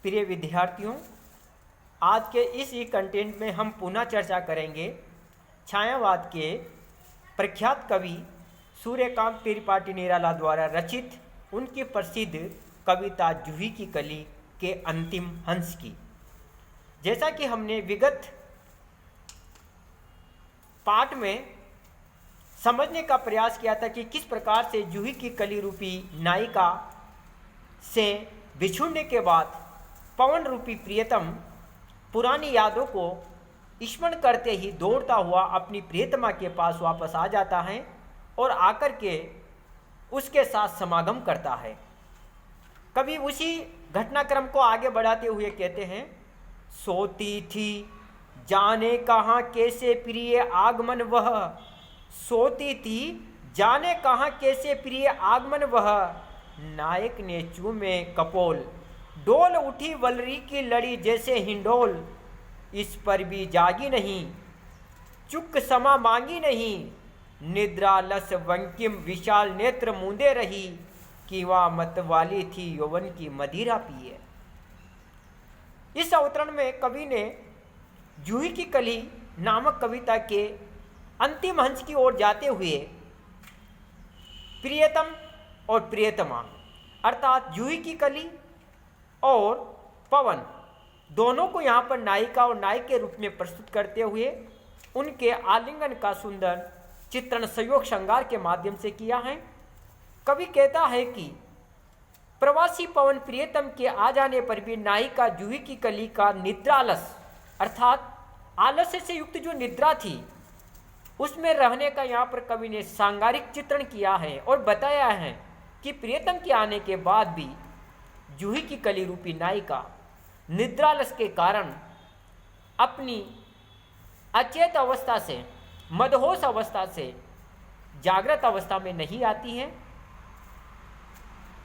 प्रिय विद्यार्थियों, आज के इस ई कंटेंट में हम पुनः चर्चा करेंगे छायावाद के प्रख्यात कवि सूर्यकांत त्रिपाठी निराला द्वारा रचित उनकी प्रसिद्ध कविता जूही की कली के अंतिम हंस की। जैसा कि हमने विगत पाठ में समझने का प्रयास किया था कि किस प्रकार से जूही की कली रूपी नायिका से बिछुड़ने के बाद पवन रूपी प्रियतम पुरानी यादों को स्मरण करते ही दौड़ता हुआ अपनी प्रियतमा के पास वापस आ जाता है और आकर के उसके साथ समागम करता है। कभी उसी घटनाक्रम को आगे बढ़ाते हुए कहते हैं, सोती थी जाने कहाँ कैसे प्रिय आगमन वह, सोती थी जाने कहाँ कैसे प्रिय आगमन वह, नायक ने चूमे कपोल, डोल उठी वलरी की लड़ी जैसे हिंडोल, इस पर भी जागी नहीं चुक समा मांगी नहीं, निद्रा लस वंकिम विशाल नेत्र मूंदे रही, कीवा मत वाली थी यौवन की मदिरा पिए। इस अवतरण में कवि ने जूही की कली नामक कविता के अंतिम अंश की ओर जाते हुए प्रियतम और प्रियतमा अर्थात जूही की कली और पवन दोनों को यहाँ पर नायिका और नायक के रूप में प्रस्तुत करते हुए उनके आलिंगन का सुंदर चित्रण संयोग श्रृंगार के माध्यम से किया है। कवि कहता है कि प्रवासी पवन प्रियतम के आ जाने पर भी नायिका जूही की कली का निद्रालस अर्थात आलस्य से युक्त जो निद्रा थी उसमें रहने का यहाँ पर कवि ने सांगारिक चित्रण किया है और बताया है कि प्रियतम के आने के बाद भी जूही की कली रूपी नायिका निद्रालस के कारण अपनी अचेत अवस्था से मदहोश अवस्था से जागृत अवस्था में नहीं आती है।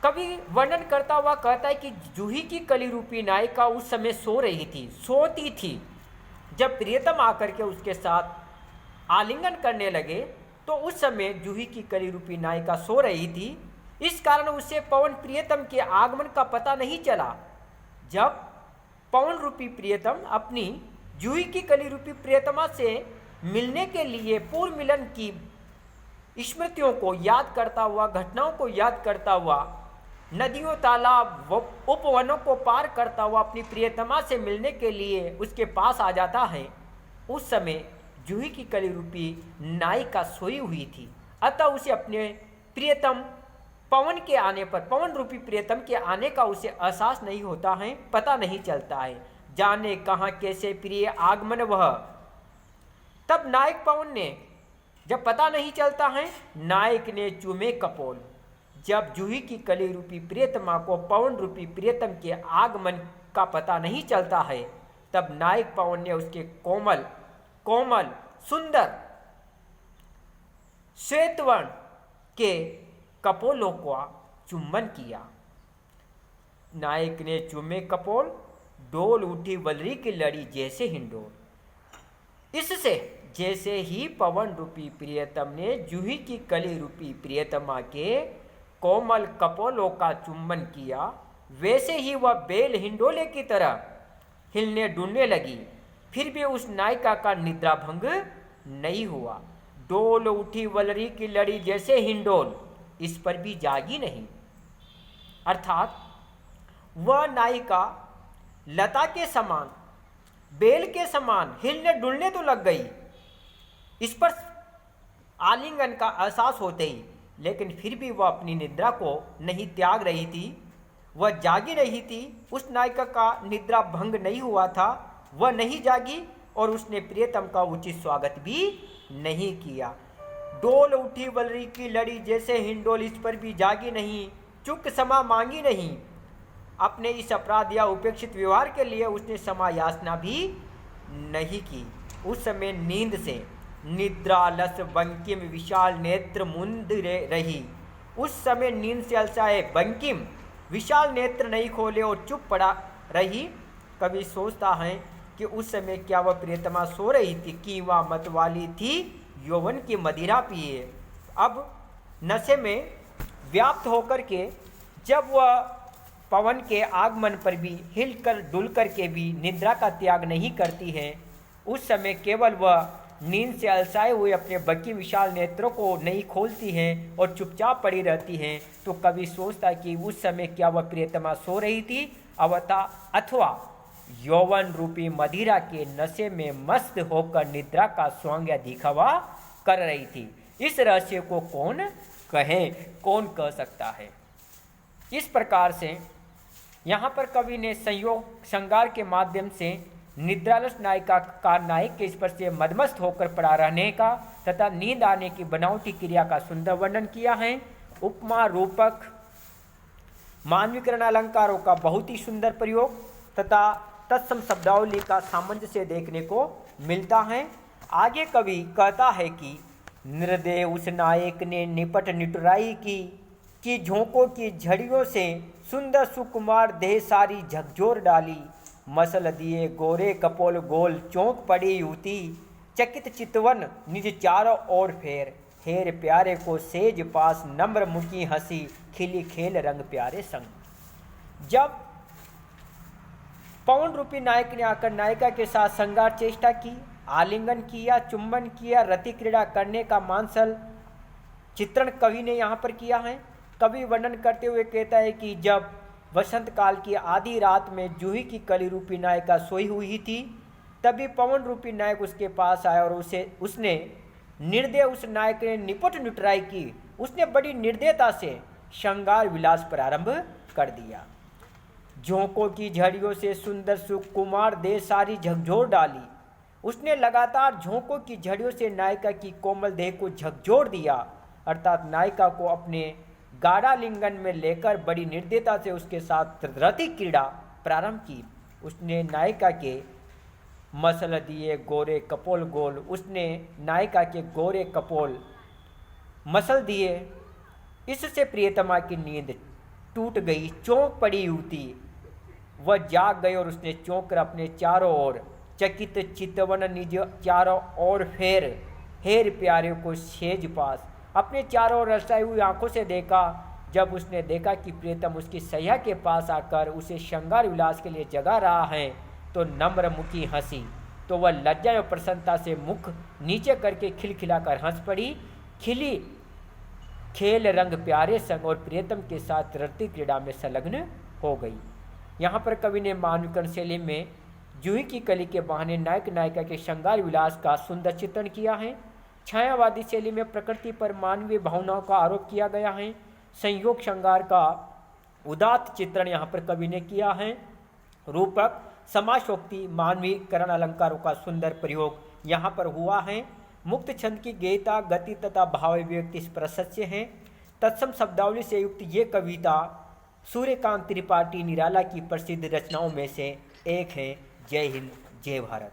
कवि वर्णन करता हुआ कहता है कि जूही की कली रूपी नायिका उस समय सो रही थी, सोती थी। जब प्रियतम आकर के उसके साथ आलिंगन करने लगे तो उस समय जूही की कली रूपी नायिका सो रही थी। इस कारण उसे पवन प्रियतम के आगमन का पता नहीं चला। जब पवन रूपी प्रियतम अपनी जूही की कली रूपी प्रियतमा से मिलने के लिए पूर्व मिलन की स्मृतियों को याद करता हुआ, घटनाओं को याद करता हुआ, नदियों तालाब उपवनों को पार करता हुआ अपनी प्रियतमा से मिलने के लिए उसके पास आ जाता है, उस समय जूही की कली रूपी नायिका सोई हुई थी। अतः उसे अपने प्रियतम पवन के आने पर, पवन रूपी प्रियतम के आने का उसे एहसास नहीं होता है, पता नहीं चलता है। जाने कहाँ कैसे प्रिय आगमन वह, तब नायक पवन ने जब पता नहीं चलता है, नायक ने चूमे कपोल। जब जूही की कली रूपी प्रियतमा को पवन रूपी प्रियतम के आगमन का पता नहीं चलता है, तब नायक पवन ने उसके कोमल कोमल सुंदर श्वेतवर्ण के कपोलों का चुंबन किया। नायक ने चूमे कपोल, डोल उठी वलरी की लड़ी जैसे हिंडोल। इससे जैसे ही पवन रूपी प्रियतम ने जूही की कली रूपी प्रियतमा के कोमल कपोलों का चुंबन किया, वैसे ही वह बेल हिंडोले की तरह हिलने डुलने लगी। फिर भी उस नायिका का निद्रा भंग नहीं हुआ। डोल उठी वलरी की लड़ी जैसे हिंडोल, इस पर भी जागी नहीं। अर्थात वह नायिका लता के समान, बेल के समान हिलने डुलने तो लग गई, इस पर आलिंगन का एहसास होते ही, लेकिन फिर भी वह अपनी निद्रा को नहीं त्याग रही थी, वह जागी रही थी। उस नायिका का निद्रा भंग नहीं हुआ था, वह नहीं जागी और उसने प्रियतम का उचित स्वागत भी नहीं किया। डोल उठी वलरी की लड़ी जैसे हिंडोल, इस पर भी जागी नहीं, चुक समा मांगी नहीं। अपने इस अपराध या उपेक्षित व्यवहार के लिए उसने क्षमा याचना भी नहीं की। उस समय नींद से निद्रा लस बंकिम विशाल नेत्र मुंद रही। उस समय नींद से अलसाए बंकिम विशाल नेत्र नहीं खोले और चुप पड़ा रही। कभी सोचता है कि उस समय क्या वह प्रियतमा सो रही थी कि वह मत वाली थी यौवन की मदिरा पिए। अब नशे में व्याप्त होकर के जब वह पवन के आगमन पर भी हिलकर डुलकर के भी निद्रा का त्याग नहीं करती हैं। उस समय केवल वह नींद से अलसाए हुए अपने बकी विशाल नेत्रों को नहीं खोलती हैं और चुपचाप पड़ी रहती हैं। तो कवि सोचता कि उस समय क्या वह प्रियतमा सो रही थी अथवा यौवन रूपी मदिरा के नशे में मस्त होकर निद्रा का स्वांग या दिखावा कर रही थी। इस रहस्य को कौन कह सकता है। इस प्रकार से यहाँ पर कवि ने संयोग श्रृंगार के माध्यम से निद्रालस नायिका का नायक के स्पर्श से मदमस्त होकर पड़ा रहने का तथा नींद आने की बनावटी क्रिया का सुंदर वर्णन किया है। उपमा रूपक मानवीकरण अलंकारों का बहुत ही सुंदर प्रयोग तथा तत्सम शब्दावली का सामंजस्य देखने को मिलता है। आगे कवि कहता है कि निर्दय उस नायक ने निपट निटुराई की कि झोंकों की झड़ियों से सुंदर सुकुमार देह सारी झकझोर डाली। मसल दिए गोरे कपोल गोल चौंक पड़ी युवती, चकित चितवन निज चारों ओर फेर, हेर प्यारे को सेज पास नम्र मुखी हंसी, खिली खेल रंग प्यारे संग। जब पवन रूपी नायक ने आकर नायिका के साथ श्रृंगार चेष्टा की, आलिंगन किया, चुंबन किया, रति क्रीड़ा करने का मांसल चित्रण कवि ने यहाँ पर किया है। कवि वर्णन करते हुए कहता है कि जब वसंत काल की आधी रात में जूही की कली रूपी नायिका सोई हुई थी, तभी पवन रूपी नायक उसके पास आया और उसने निर्दय उस नायक ने निपट निटराई की। उसने बड़ी निर्दयता से श्रृंगार विलास प्रारंभ कर दिया। झोंकों की झड़ियों से सुंदर सुकुमार देह सारी झकझोर डाली। उसने लगातार झोंकों की झड़ियों से नायिका की कोमल देह को झकझोर दिया, अर्थात नायिका को अपने गाढ़ा लिंगन में लेकर बड़ी निर्दयता से उसके साथ रति क्रीड़ा प्रारंभ की। उसने नायिका के मसल दिए गोरे कपोल गोल, उसने नायिका के गोरे कपोल मसल दिए। इससे प्रियतमा की नींद टूट गई, चौंक पड़ी युवती। वह जाग गई और उसने चौंक कर अपने चारों ओर चकित चितवन निज चारों ओर फेर, हेर प्यारे को सेज पास, अपने चारों ओर रसाई हुई आंखों से देखा। जब उसने देखा कि प्रियतम उसकी सैया के पास आकर उसे श्रृंगार विलास के लिए जगा रहा है, तो नम्र मुखी हंसी। तो वह लज्जा और प्रसन्नता से मुख नीचे करके खिलखिलाकर हंस पड़ी। खिली खेल रंग प्यारे संग और प्रियतम के साथ रति क्रीड़ा में संलग्न हो गई। यहाँ पर कवि ने मानवीकरण शैली में जूही की कली के बहाने नायक नायिका के श्रृंगार विलास का सुंदर चित्रण किया है। छायावादी शैली में प्रकृति पर मानवीय भावनाओं का आरोप किया गया है। संयोग श्रृंगार का उदात्त चित्रण यहाँ पर कवि ने किया है। रूपक समासोक्ति मानवीकरण अलंकारों का सुंदर प्रयोग यहाँ पर हुआ है। मुक्त छंद की गेयता गति तथा भाव अभिव्यक्ति इस प्रशस्य है। तत्सम शब्दावली से युक्त ये कविता सूर्यकांत त्रिपाठी निराला की प्रसिद्ध रचनाओं में से एक है। जय हिंद, जय भारत।